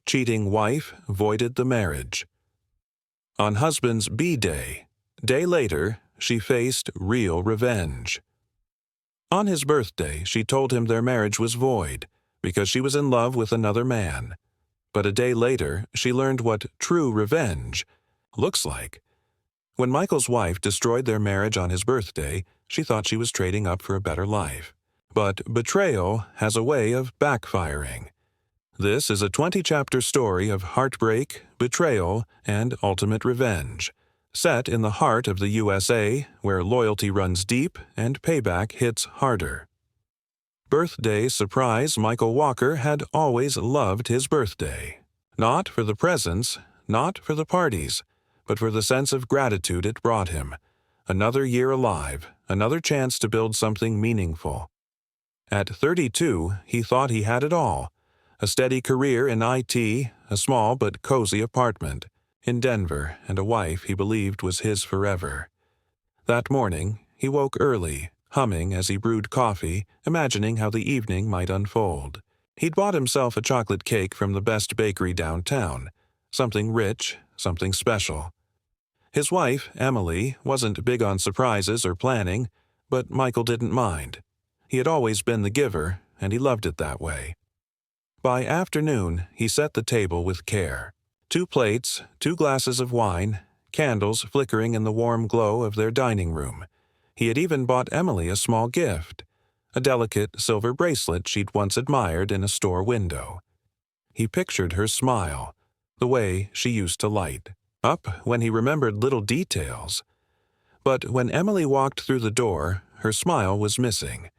cheating wife voided the marriage. On Husban's B-Day, day later, she faced real revenge. On his birthday, she told him their marriage was void because she was in love with another man. But a day later, she learned what true revenge looks like. When Michael's wife destroyed their marriage on his birthday, she thought she was trading up for a better life. But betrayal has a way of backfiring. This is a 20-chapter story of heartbreak, betrayal, and ultimate revenge, set in the heart of the USA, where loyalty runs deep and payback hits harder. Birthday surprise Michael Walker had always loved his birthday. Not for the presents, not for the parties, but for the sense of gratitude it brought him. Another year alive, another chance to build something meaningful. At 32, he thought he had it all. A steady career in IT, a small but cozy apartment in Denver, and a wife he believed was his forever. That morning, he woke early, humming as he brewed coffee, imagining how the evening might unfold. He'd bought himself a chocolate cake from the best bakery downtown, something rich, something special. His wife, Emily, wasn't big on surprises or planning, but Michael didn't mind. He had always been the giver, and he loved it that way. By afternoon, he set the table with care. 2 plates, 2 glasses of wine, candles flickering in the warm glow of their dining room. He had even bought Emily a small gift, a delicate silver bracelet she'd once admired in a store window. He pictured her smile, the way she used to light up when he remembered little details. But when Emily walked through the door, her smile was missing.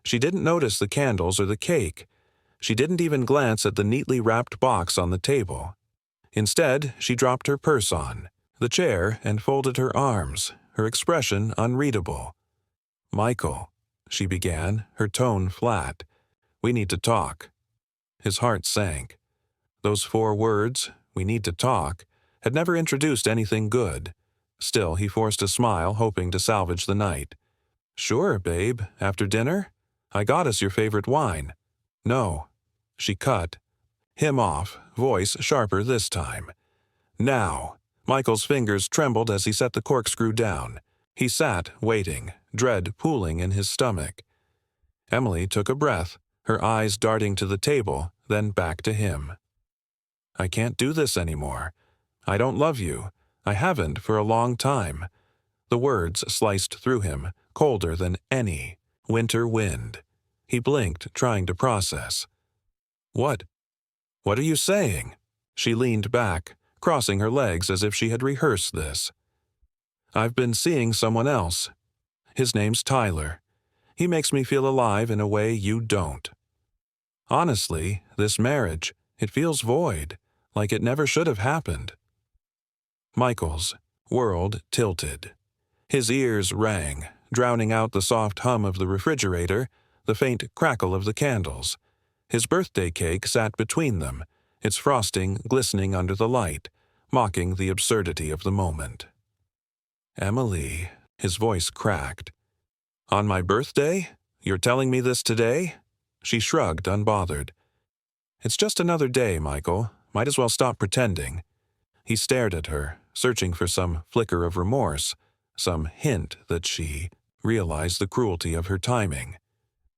She didn't notice the candles or the cake. She didn't even glance at the neatly wrapped box on the table. Instead, she dropped her purse on the chair and folded her arms, her expression unreadable. "Michael," she began, her tone flat. "We need to talk." His heart sank. Those 4 words, "we need to talk," had never introduced anything good. Still, he forced a smile, hoping to salvage the night. "Sure, babe. After dinner? I got us your favorite wine." "No." She cut him off, voice sharper this time. "Now." Michael's fingers trembled as he set the corkscrew down. He sat, waiting, dread pooling in his stomach. Emily took a breath, her eyes darting to the table, then back to him. "I can't do this anymore. I don't love you. I haven't for a long time." The words sliced through him, colder than any winter wind. He blinked, trying to process. What are you saying?" She leaned back, crossing her legs as if she had rehearsed this. "I've been seeing someone else. His name's Tyler. He makes me feel alive in a way you don't. Honestly, this marriage, it feels void, like it never should have happened." Michael's world tilted. His ears rang, drowning out the soft hum of the refrigerator, the faint crackle of the candles. His birthday cake sat between them, its frosting glistening under the light, mocking the absurdity of the moment. "Emily," his voice cracked. "On my birthday? You're telling me this today?" She shrugged, unbothered. "It's just another day, Michael. Might as well stop pretending." He stared at her, searching for some flicker of remorse, some hint that she realized the cruelty of her timing.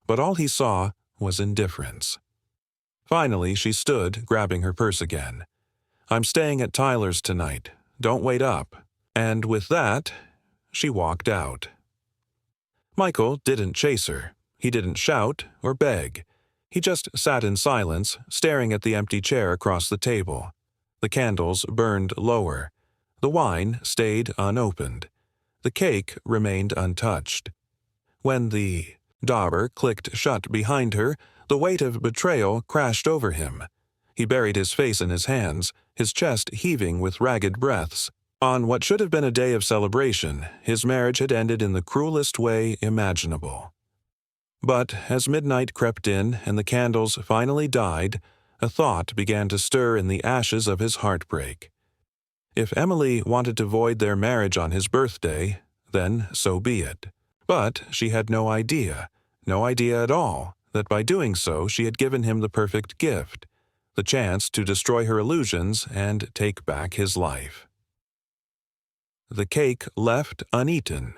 But all he saw was indifference. Finally, she stood, grabbing her purse again. "I'm staying at Tyler's tonight. Don't wait up." And with that, she walked out. Michael didn't chase her. He didn't shout or beg. He just sat in silence, staring at the empty chair across the table. The candles burned lower. The wine stayed unopened. The cake remained untouched. When the door clicked shut behind her, the weight of betrayal crashed over him. He buried his face in his hands, his chest heaving with ragged breaths. On what should have been a day of celebration, his marriage had ended in the cruelest way imaginable. But as midnight crept in and the candles finally died, a thought began to stir in the ashes of his heartbreak. If Emily wanted to void their marriage on his birthday, then so be it. But she had no idea at all, that by doing so she had given him the perfect gift, the chance to destroy her illusions and take back his life. The cake left uneaten.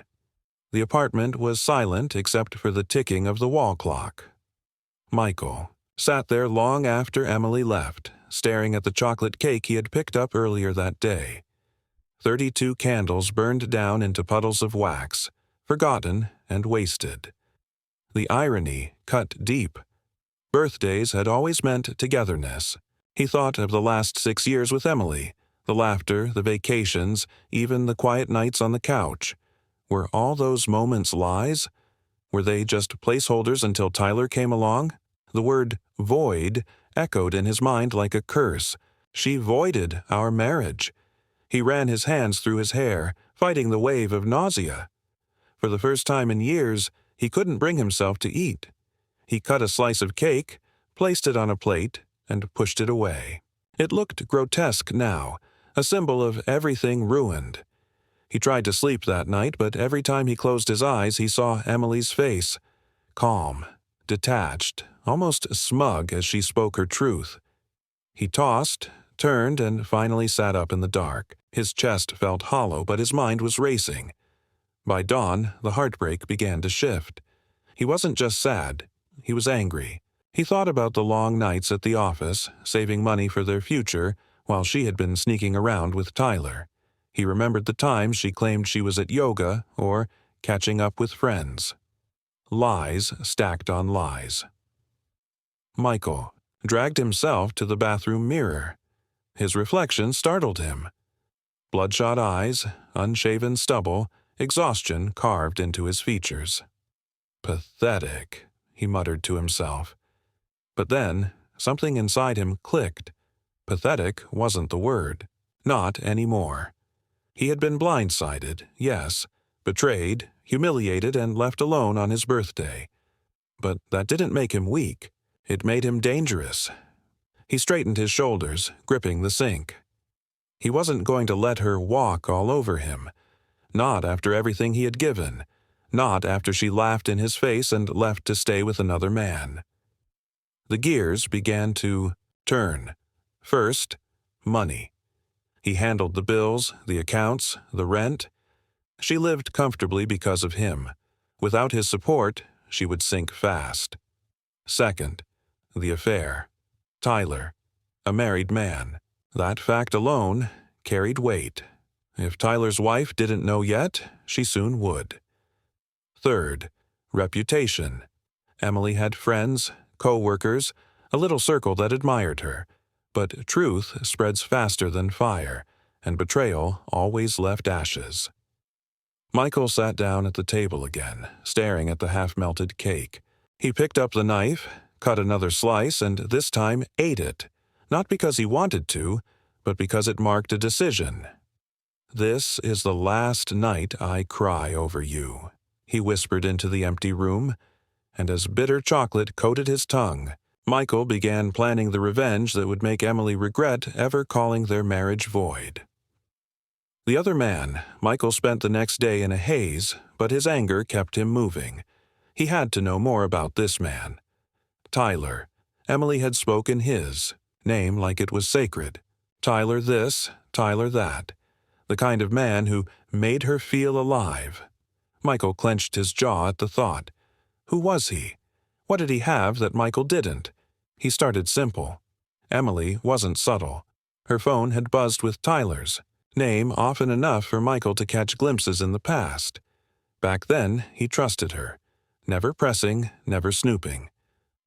The apartment was silent except for the ticking of the wall clock. Michael sat there long after Emily left, staring at the chocolate cake he had picked up earlier that day. 32 candles burned down into puddles of wax, forgotten and wasted. The irony cut deep. Birthdays had always meant togetherness. He thought of the last 6 years with Emily, the laughter, the vacations, even the quiet nights on the couch. Were all those moments lies? Were they just placeholders until Tyler came along? The word void echoed in his mind like a curse. She voided our marriage. He ran his hands through his hair, fighting the wave of nausea. For the first time in years, he couldn't bring himself to eat. He cut a slice of cake, placed it on a plate, and pushed it away. It looked grotesque now, a symbol of everything ruined. He tried to sleep that night, but every time he closed his eyes, he saw Emily's face, calm, detached, almost smug as she spoke her truth. He tossed, turned, and finally sat up in the dark. His chest felt hollow, but his mind was racing. By dawn, the heartbreak began to shift. He wasn't just sad, he was angry. He thought about the long nights at the office, saving money for their future, while she had been sneaking around with Tyler. He remembered the times she claimed she was at yoga or catching up with friends. Lies stacked on lies. Michael dragged himself to the bathroom mirror. His reflection startled him. Bloodshot eyes, unshaven stubble, exhaustion carved into his features. Pathetic, he muttered to himself. But then, something inside him clicked. Pathetic wasn't the word. Not anymore. He had been blindsided, yes, betrayed, humiliated, and left alone on his birthday. But that didn't make him weak. It made him dangerous. He straightened his shoulders, gripping the sink. He wasn't going to let her walk all over him. Not after everything he had given. Not after she laughed in his face and left to stay with another man. The gears began to turn. First, money. He handled the bills, the accounts, the rent. She lived comfortably because of him. Without his support, she would sink fast. Second, the affair. Tyler, a married man. That fact alone carried weight. If Tyler's wife didn't know yet, she soon would. Third, reputation. Emily had friends, co-workers, a little circle that admired her. But truth spreads faster than fire, and betrayal always left ashes. Michael sat down at the table again, staring at the half-melted cake. He picked up the knife, cut another slice, and this time ate it, not because he wanted to, but because it marked a decision. "This is the last night I cry over you," he whispered into the empty room, and as bitter chocolate coated his tongue, Michael began planning the revenge that would make Emily regret ever calling their marriage void. The other man, Michael spent the next day in a haze, but his anger kept him moving. He had to know more about this man. Tyler. Emily had spoken his name like it was sacred. Tyler this, Tyler that. The kind of man who made her feel alive. Michael clenched his jaw at the thought. Who was he? What did he have that Michael didn't? He started simple. Emily wasn't subtle. Her phone had buzzed with Tyler's name often enough for Michael to catch glimpses in the past. Back then, he trusted her. Never pressing, never snooping.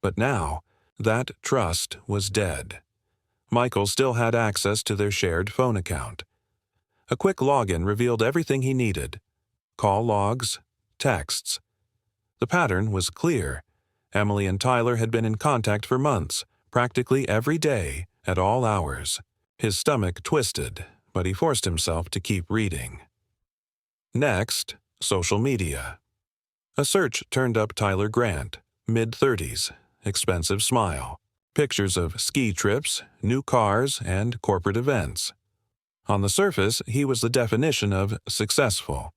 But now, that trust was dead. Michael still had access to their shared phone account. A quick login revealed everything he needed. Call logs, texts. The pattern was clear. Emily and Tyler had been in contact for months, practically every day, at all hours. His stomach twisted, but he forced himself to keep reading. Next, social media. A search turned up Tyler Grant, mid-30s, expensive smile. Pictures of ski trips, new cars, and corporate events. On the surface, he was the definition of successful.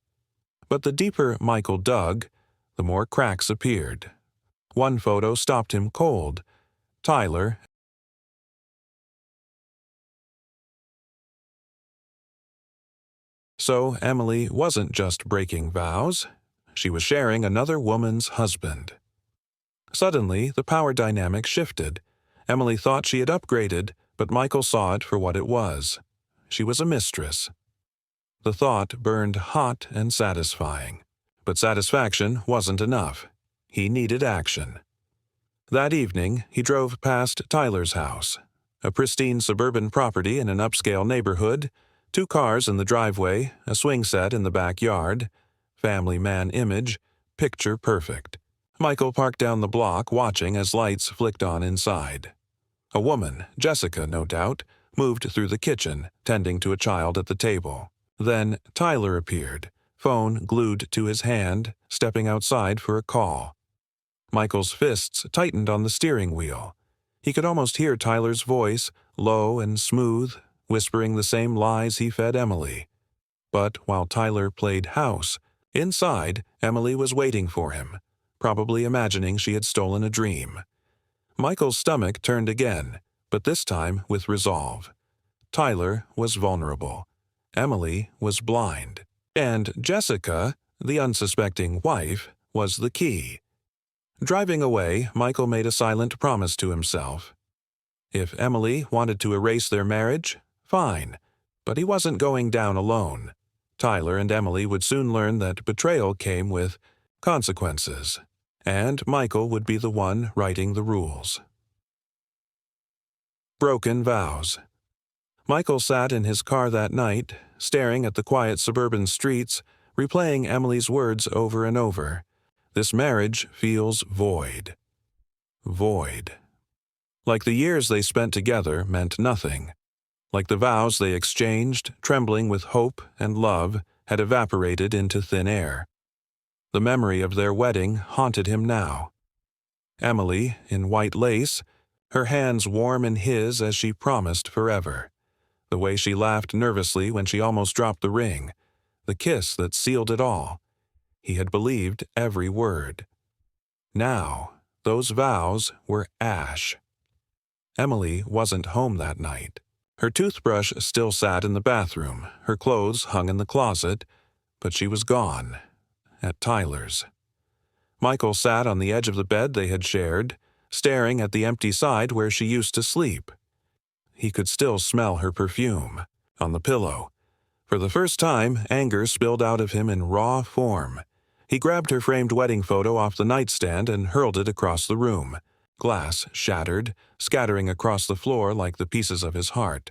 But the deeper Michael dug, the more cracks appeared. One photo stopped him cold. Tyler So Emily wasn't just breaking vows, she was sharing another woman's husband. Suddenly, the power dynamic shifted. Emily thought she had upgraded, but Michael saw it for what it was. She was a mistress. The thought burned hot and satisfying. But satisfaction wasn't enough. He needed action. That evening, he drove past Tyler's house, a pristine suburban property in an upscale neighborhood, 2 cars in the driveway, a swing set in the backyard, family man image, picture perfect. Michael parked down the block watching as lights flicked on inside. A woman, Jessica no doubt, moved through the kitchen, tending to a child at the table. Then Tyler appeared, phone glued to his hand, stepping outside for a call. Michael's fists tightened on the steering wheel. He could almost hear Tyler's voice, low and smooth, whispering the same lies he fed Emily. But while Tyler played house, inside, Emily was waiting for him, probably imagining she had stolen a dream. Michael's stomach turned again, but this time with resolve. Tyler was vulnerable. Emily was blind. And Jessica, the unsuspecting wife, was the key. Driving away, Michael made a silent promise to himself. If Emily wanted to erase their marriage, fine, but he wasn't going down alone. Tyler and Emily would soon learn that betrayal came with consequences, and Michael would be the one writing the rules. Broken vows. Michael sat in his car that night, staring at the quiet suburban streets, replaying Emily's words over and over. This marriage feels void. Void. Like the years they spent together meant nothing. Like the vows they exchanged, trembling with hope and love, had evaporated into thin air. The memory of their wedding haunted him now. Emily, in white lace, her hands warm in his as she promised forever. The way she laughed nervously when she almost dropped the ring. The kiss that sealed it all. He had believed every word. Now, those vows were ash. Emily wasn't home that night. Her toothbrush still sat in the bathroom, her clothes hung in the closet, but she was gone. At Tyler's. Michael sat on the edge of the bed they had shared, staring at the empty side where she used to sleep. He could still smell her perfume, on the pillow. For the first time, anger spilled out of him in raw form. He grabbed her framed wedding photo off the nightstand and hurled it across the room. Glass shattered, scattering across the floor like the pieces of his heart.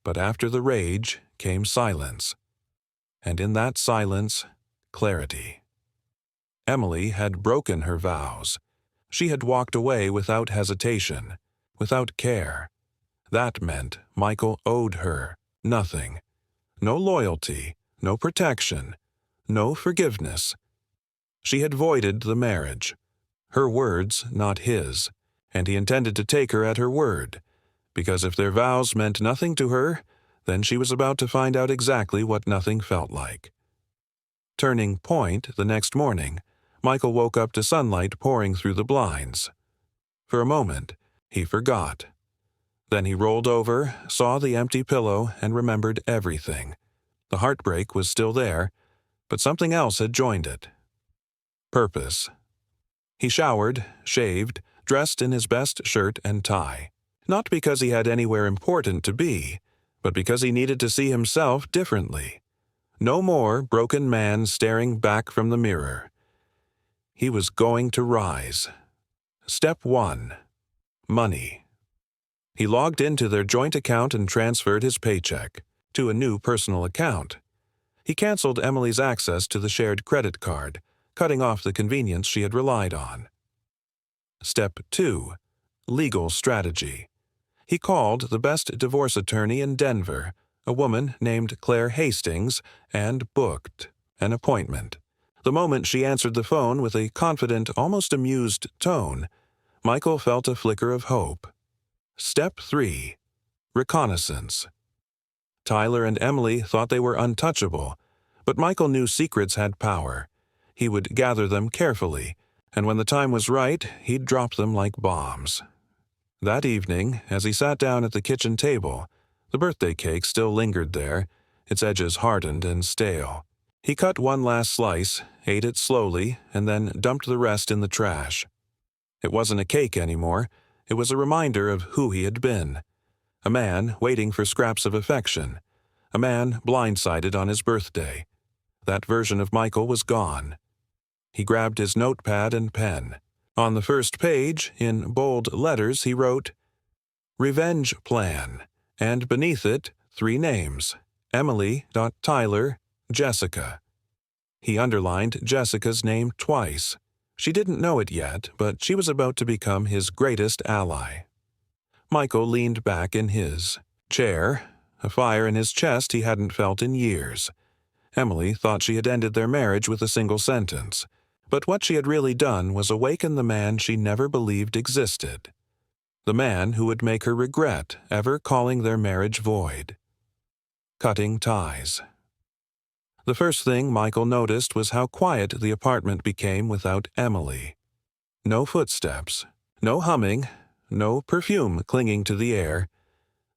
But after the rage came silence. And in that silence, clarity. Emily had broken her vows. She had walked away without hesitation, without care. That meant Michael owed her nothing. No loyalty, no protection, no forgiveness. She had voided the marriage. Her words, not his, and he intended to take her at her word, because if their vows meant nothing to her, then she was about to find out exactly what nothing felt like. Turning point the next morning, Michael woke up to sunlight pouring through the blinds. For a moment, he forgot. Then he rolled over, saw the empty pillow, and remembered everything. The heartbreak was still there, but something else had joined it. Purpose. He showered, shaved, dressed in his best shirt and tie. Not because he had anywhere important to be, but because he needed to see himself differently. No more broken man staring back from the mirror. He was going to rise. Step 1. Money. He logged into their joint account and transferred his paycheck to a new personal account. He canceled Emily's access to the shared credit card, cutting off the convenience she had relied on. Step 2. Legal strategy. He called the best divorce attorney in Denver, a woman named Claire Hastings, and booked an appointment. The moment she answered the phone with a confident, almost amused tone, Michael felt a flicker of hope. Step 3. Reconnaissance. Tyler and Emily thought they were untouchable, but Michael knew secrets had power. He would gather them carefully, and when the time was right, he'd drop them like bombs. That evening, as he sat down at the kitchen table, the birthday cake still lingered there, its edges hardened and stale. He cut one last slice, ate it slowly, and then dumped the rest in the trash. It wasn't a cake anymore. It was a reminder of who he had been. A man waiting for scraps of affection. A man blindsided on his birthday. That version of Michael was gone. He grabbed his notepad and pen. On the first page, in bold letters, he wrote, "Revenge Plan," and beneath it, 3 names, Emily, Tyler, Jessica. He underlined Jessica's name twice. She didn't know it yet, but she was about to become his greatest ally. Michael leaned back in his chair, a fire in his chest he hadn't felt in years. Emily thought she had ended their marriage with a single sentence, but what she had really done was awaken the man she never believed existed. The man who would make her regret ever calling their marriage void. Cutting ties. The first thing Michael noticed was how quiet the apartment became without Emily. No footsteps, no humming, no perfume clinging to the air.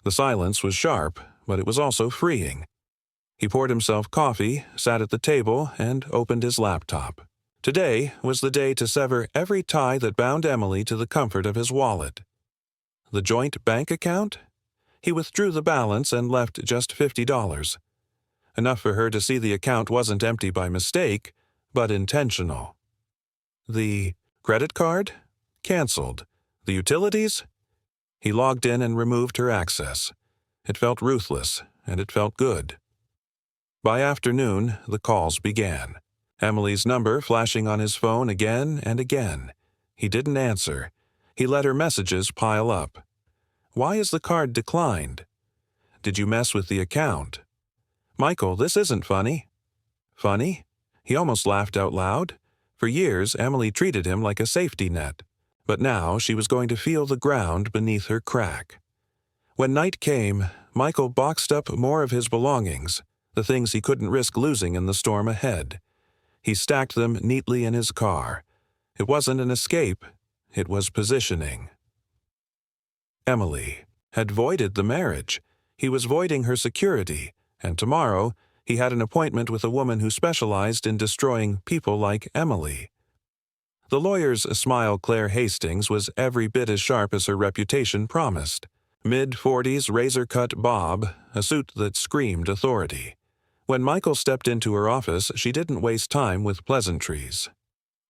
The silence was sharp, but it was also freeing. He poured himself coffee, sat at the table, and opened his laptop. Today was the day to sever every tie that bound Emily to the comfort of his wallet. The joint bank account? He withdrew the balance and left just $50. Enough for her to see the account wasn't empty by mistake, but intentional. The credit card? Canceled. The utilities? He logged in and removed her access. It felt ruthless, and it felt good. By afternoon, the calls began. Emily's number flashing on his phone again and again. He didn't answer. He let her messages pile up. Why is the card declined? Did you mess with the account? Michael, this isn't funny. Funny? He almost laughed out loud. For years, Emily treated him like a safety net. But now she was going to feel the ground beneath her crack. When night came, Michael boxed up more of his belongings, the things he couldn't risk losing in the storm ahead. He stacked them neatly in his car. It wasn't an escape, it was positioning. Emily had voided the marriage. He was voiding her security, and tomorrow he had an appointment with a woman who specialized in destroying people like Emily. The lawyer's smile, Claire Hastings, was every bit as sharp as her reputation promised. Mid-40s razor-cut bob, a suit that screamed authority. When Michael stepped into her office, she didn't waste time with pleasantries.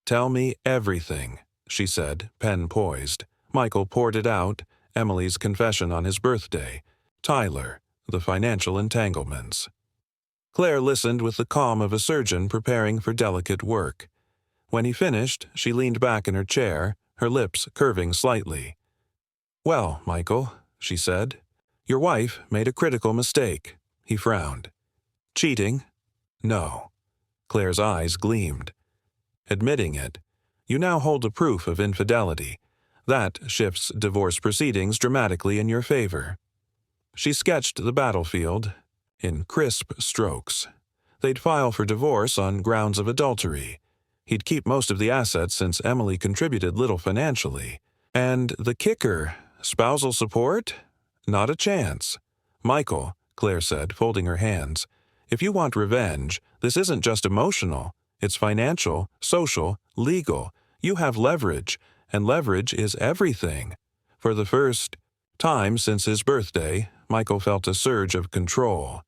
"Tell me everything," she said, pen poised. Michael poured it out, Emily's confession on his birthday, Tyler, the financial entanglements. Claire listened with the calm of a surgeon preparing for delicate work. When he finished, she leaned back in her chair, her lips curving slightly. "Well, Michael," she said, "your wife made a critical mistake." He frowned. "Cheating?" "No." Claire's eyes gleamed. "Admitting it. You now hold the proof of infidelity. That shifts divorce proceedings dramatically in your favor." She sketched the battlefield in crisp strokes. They'd file for divorce on grounds of adultery. He'd keep most of the assets since Emily contributed little financially. And the kicker, spousal support? Not a chance. "Michael," Claire said, folding her hands, "if you want revenge, this isn't just emotional. It's financial, social, legal. You have leverage, and leverage is everything." For the first time since his birthday, Michael felt a surge of control.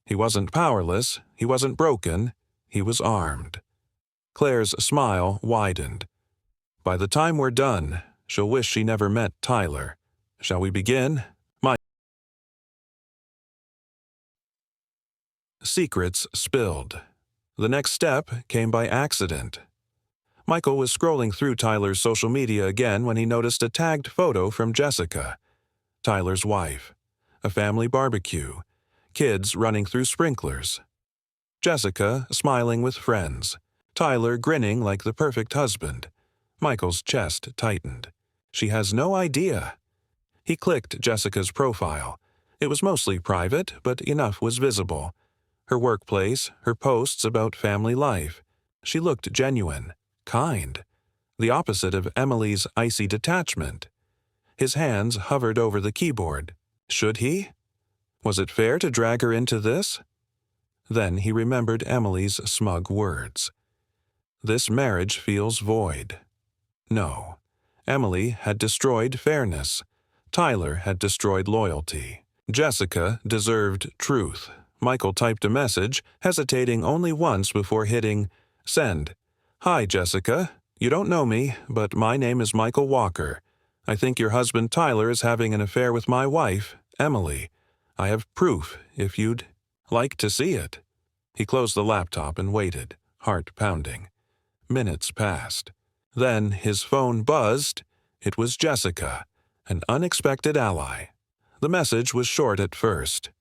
He wasn't powerless, he wasn't broken, he was armed. Claire's smile widened. "By the time we're done, she'll wish she never met Tyler. Shall we begin?" Secrets spilled. The next step came by accident. Michael was scrolling through Tyler's social media again when he noticed a tagged photo from Jessica, Tyler's wife. A family barbecue. Kids running through sprinklers. Jessica smiling with friends. Tyler grinning like the perfect husband. Michael's chest tightened. She has no idea. He clicked Jessica's profile. It was mostly private, but enough was visible. Her workplace, her posts about family life. She looked genuine, kind. The opposite of Emily's icy detachment. His hands hovered over the keyboard. Should he? Was it fair to drag her into this? Then he remembered Emily's smug words. This marriage feels void. No. Emily had destroyed fairness. Tyler had destroyed loyalty. Jessica deserved truth. Michael typed a message, hesitating only once before hitting send. Hi, Jessica. You don't know me, but my name is Michael Walker. I think your husband Tyler is having an affair with my wife, Emily. I have proof, if you'd like to see it. He closed the laptop and waited, heart pounding. Minutes passed. Then his phone buzzed. It was Jessica, an unexpected ally. The message was short at first.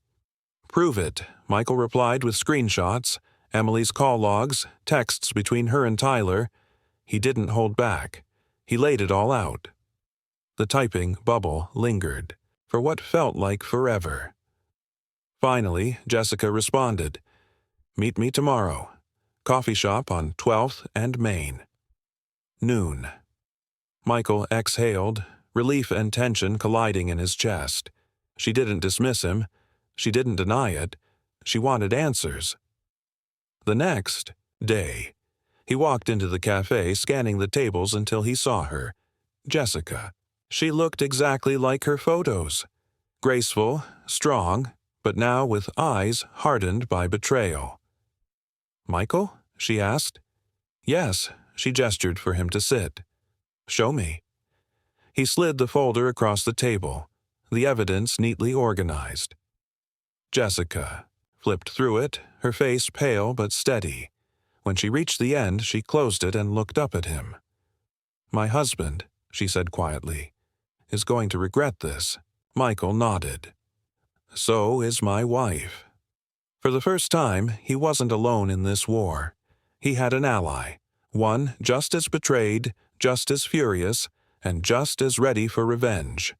Prove it, Michael replied with screenshots, Emily's call logs, texts between her and Tyler. He didn't hold back. He laid it all out. The typing bubble lingered, for what felt like forever. Finally, Jessica responded. Meet me tomorrow. Coffee shop on 12th and Main. Noon. Michael exhaled, relief and tension colliding in his chest. She didn't dismiss him. She didn't deny it. She wanted answers. The next day, he walked into the cafe, scanning the tables until he saw her. Jessica. She looked exactly like her photos. Graceful, strong, but now with eyes hardened by betrayal. Michael? She asked. Yes, she gestured for him to sit. Show me. He slid the folder across the table, the evidence neatly organized. Jessica flipped through it, her face pale but steady. When she reached the end, she closed it and looked up at him. My husband, she said quietly, is going to regret this. Michael nodded. So is my wife. For the first time, he wasn't alone in this war. He had an ally, one just as betrayed, just as furious, and just as ready for revenge.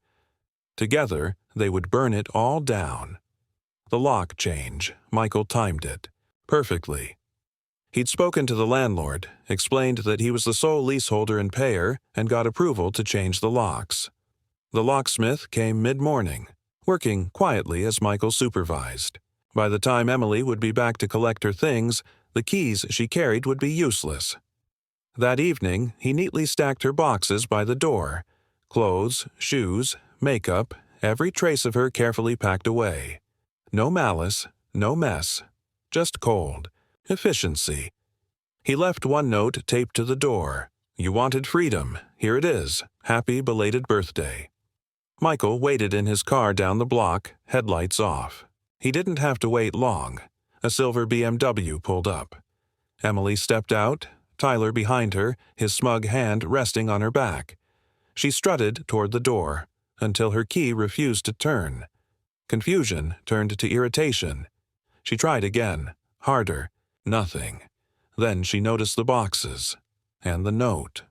Together, they would burn it all down. The lock change, Michael timed it perfectly. He'd spoken to the landlord, explained that he was the sole leaseholder and payer, and got approval to change the locks. The locksmith came mid-morning, working quietly as Michael supervised. By the time Emily would be back to collect her things, the keys she carried would be useless. That evening, he neatly stacked her boxes by the door. Clothes, shoes, makeup, every trace of her carefully packed away. No malice, no mess, just cold. Efficiency. He left one note taped to the door. You wanted freedom. Here it is. Happy belated birthday. Michael waited in his car down the block, headlights off. He didn't have to wait long. A silver BMW pulled up. Emily stepped out, Tyler behind her, his smug hand resting on her back. She strutted toward the door, until her key refused to turn. Confusion turned to irritation. She tried again, harder. Nothing. Then she noticed the boxes, and the note.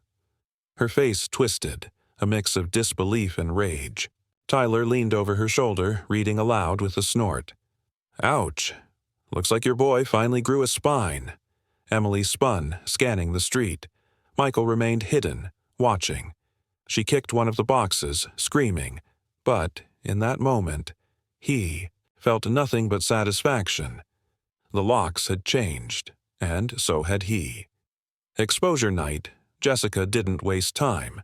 Her face twisted, a mix of disbelief and rage. Tyler leaned over her shoulder, reading aloud with a snort. Ouch. Looks like your boy finally grew a spine. Emily spun, scanning the street. Michael remained hidden, watching. She kicked one of the boxes, screaming. But, in that moment, he felt nothing but satisfaction. The locks had changed, and so had he. Exposure night, Jessica didn't waste time.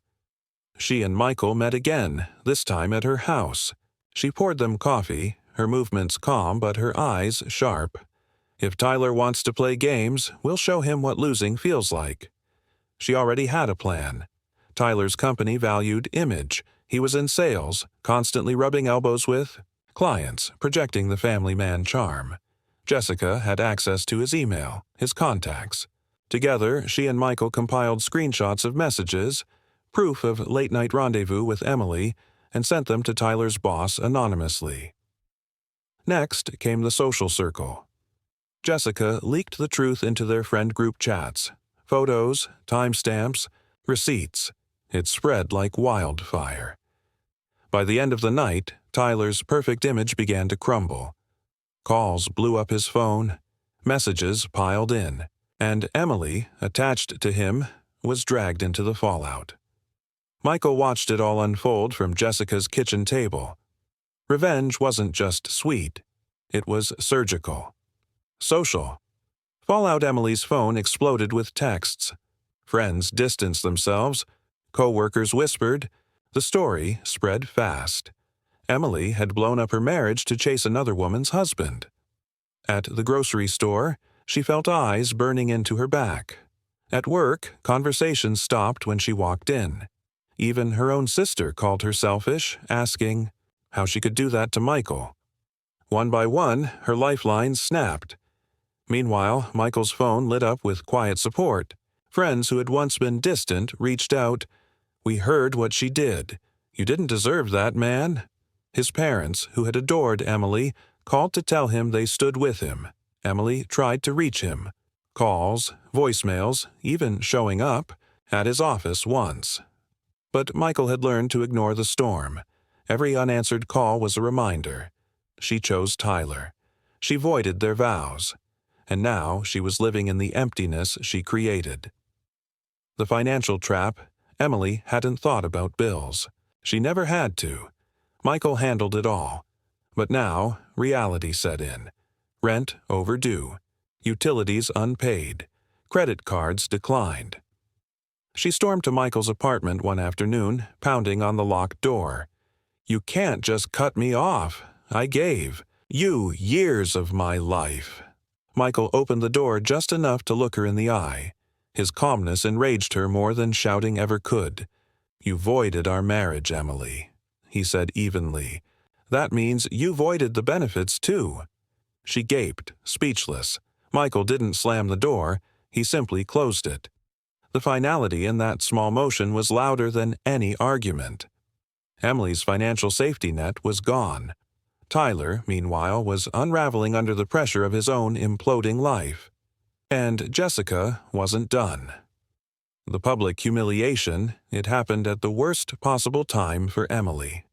She and Michael met again, this time at her house. She poured them coffee, her movements calm but her eyes sharp. If Tyler wants to play games, we'll show him what losing feels like. She already had a plan. Tyler's company valued image. He was in sales, constantly rubbing elbows with clients, projecting the family man charm. Jessica had access to his email, his contacts. Together, she and Michael compiled screenshots of messages, proof of late-night rendezvous with Emily, and sent them to Tyler's boss anonymously. Next came the social circle. Jessica leaked the truth into their friend group chats. Photos, timestamps, receipts. It spread like wildfire. By the end of the night, Tyler's perfect image began to crumble. Calls blew up his phone, messages piled in, and Emily, attached to him, was dragged into the fallout. Michael watched it all unfold from Jessica's kitchen table. Revenge wasn't just sweet, it was surgical. Social. Fallout Emily's phone exploded with texts. Friends distanced themselves. Co-workers whispered. The story spread fast. Emily had blown up her marriage to chase another woman's husband. At the grocery store, she felt eyes burning into her back. At work, conversations stopped when she walked in. Even her own sister called her selfish, asking how she could do that to Michael. One by one, her lifelines snapped. Meanwhile, Michael's phone lit up with quiet support. Friends who had once been distant reached out. "We heard what she did. You didn't deserve that, man." His parents, who had adored Emily, called to tell him they stood with him. Emily tried to reach him. Calls, voicemails, even showing up at his office once. But Michael had learned to ignore the storm. Every unanswered call was a reminder. She chose Tyler. She voided their vows. And now she was living in the emptiness she created. The financial trap. Emily hadn't thought about bills. She never had to. Michael handled it all. But now, reality set in. Rent overdue. Utilities unpaid. Credit cards declined. She stormed to Michael's apartment one afternoon, pounding on the locked door. "You can't just cut me off. I gave you years of my life." Michael opened the door just enough to look her in the eye. His calmness enraged her more than shouting ever could. "You voided our marriage, Emily," he said evenly. "That means you voided the benefits, too." She gaped, speechless. Michael didn't slam the door, he simply closed it. The finality in that small motion was louder than any argument. Emily's financial safety net was gone. Tyler, meanwhile, was unraveling under the pressure of his own imploding life. And Jessica wasn't done. The public humiliation, it happened at the worst possible time for Emily.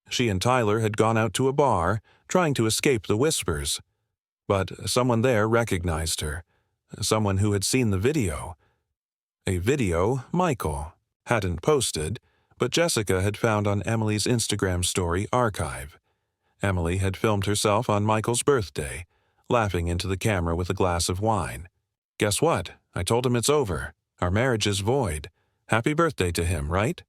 She and Tyler had gone out to a bar, trying to escape the whispers. But someone there recognized her. Someone who had seen the video. A video Michael hadn't posted, but Jessica had found on Emily's Instagram story archive. Emily had filmed herself on Michael's birthday, laughing into the camera with a glass of wine. "Guess what? I told him it's over. Our marriage is void. Happy birthday to him, right?"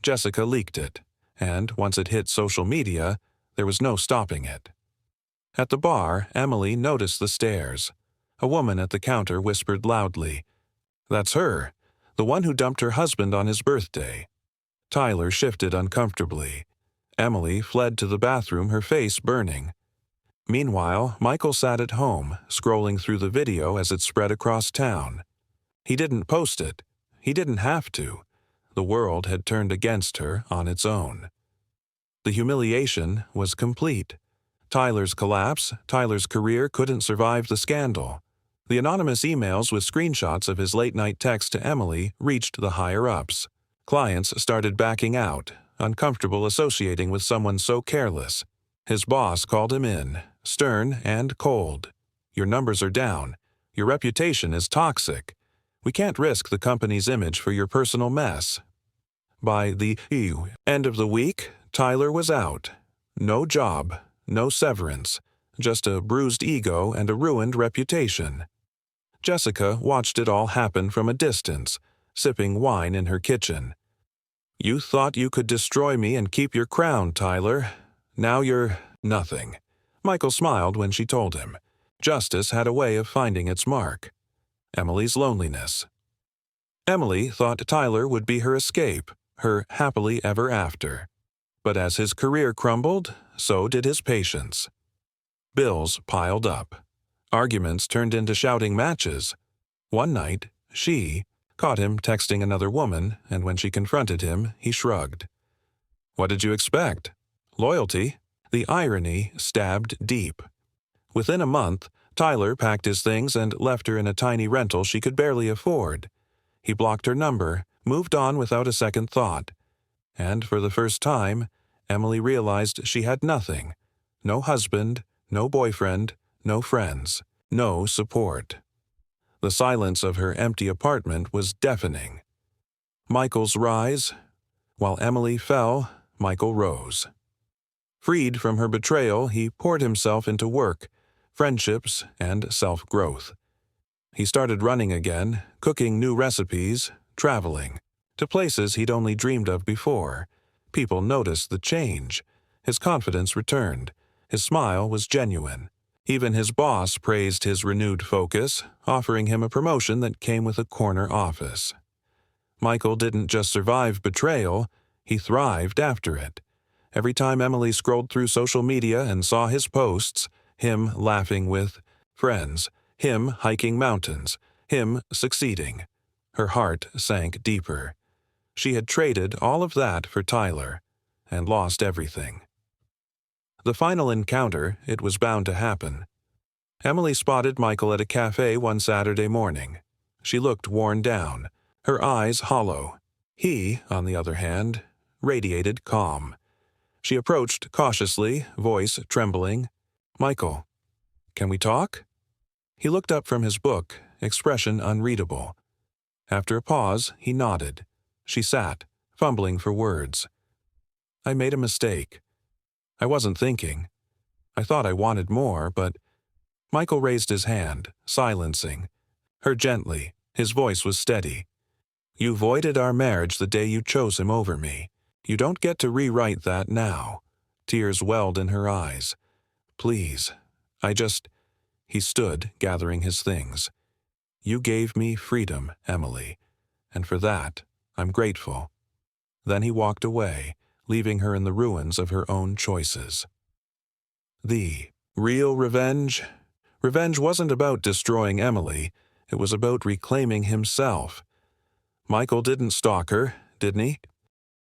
Jessica leaked it, and once it hit social media, there was no stopping it. At the bar, Emily noticed the stares. A woman at the counter whispered loudly, "That's her, the one who dumped her husband on his birthday." Tyler shifted uncomfortably. Emily fled to the bathroom, her face burning. Meanwhile, Michael sat at home, scrolling through the video as it spread across town. He didn't post it. He didn't have to. The world had turned against her on its own. The humiliation was complete. Tyler's collapse, Tyler's career couldn't survive the scandal. The anonymous emails with screenshots of his late-night text to Emily reached the higher-ups. Clients started backing out, uncomfortable associating with someone so careless. His boss called him in, stern and cold. "Your numbers are down. Your reputation is toxic. We can't risk the company's image for your personal mess." By the end of the week, Tyler was out. No job, no severance, just a bruised ego and a ruined reputation. Jessica watched it all happen from a distance, sipping wine in her kitchen. "You thought you could destroy me and keep your crown, Tyler. Now you're nothing." Michael smiled when she told him. Justice had a way of finding its mark. Emily's loneliness. Emily thought Tyler would be her escape, her happily ever after. But as his career crumbled, so did his patience. Bills piled up. Arguments turned into shouting matches. One night, she caught him texting another woman, and when she confronted him, he shrugged. "What did you expect? Loyalty?" The irony stabbed deep. Within a month, Tyler packed his things and left her in a tiny rental she could barely afford. He blocked her number, moved on without a second thought. And for the first time, Emily realized she had nothing. No husband, no boyfriend, no friends, no support. The silence of her empty apartment was deafening. Michael's rise. While Emily fell, Michael rose. Freed from her betrayal, he poured himself into work, friendships, and self-growth. He started running again, cooking new recipes, traveling, to places he'd only dreamed of before. People noticed the change. His confidence returned. His smile was genuine. Even his boss praised his renewed focus, offering him a promotion that came with a corner office. Michael didn't just survive betrayal, he thrived after it. Every time Emily scrolled through social media and saw his posts, him laughing with friends, him hiking mountains, him succeeding, her heart sank deeper. She had traded all of that for Tyler, and lost everything. The final encounter, it was bound to happen. Emily spotted Michael at a cafe one Saturday morning. She looked worn down, her eyes hollow. He, on the other hand, radiated calm. She approached cautiously, voice trembling. "Michael, can we talk?" He looked up from his book, expression unreadable. After a pause, he nodded. She sat, fumbling for words. "I made a mistake. I wasn't thinking. I thought I wanted more, but—" Michael raised his hand, silencing her gently. His voice was steady. "You voided our marriage the day you chose him over me. You don't get to rewrite that now." Tears welled in her eyes. "Please, He stood, gathering his things. "You gave me freedom, Emily, and for that, I'm grateful." Then he walked away, leaving her in the ruins of her own choices. The real revenge? Revenge wasn't about destroying Emily. It was about reclaiming himself. Michael didn't stalk her, didn't he?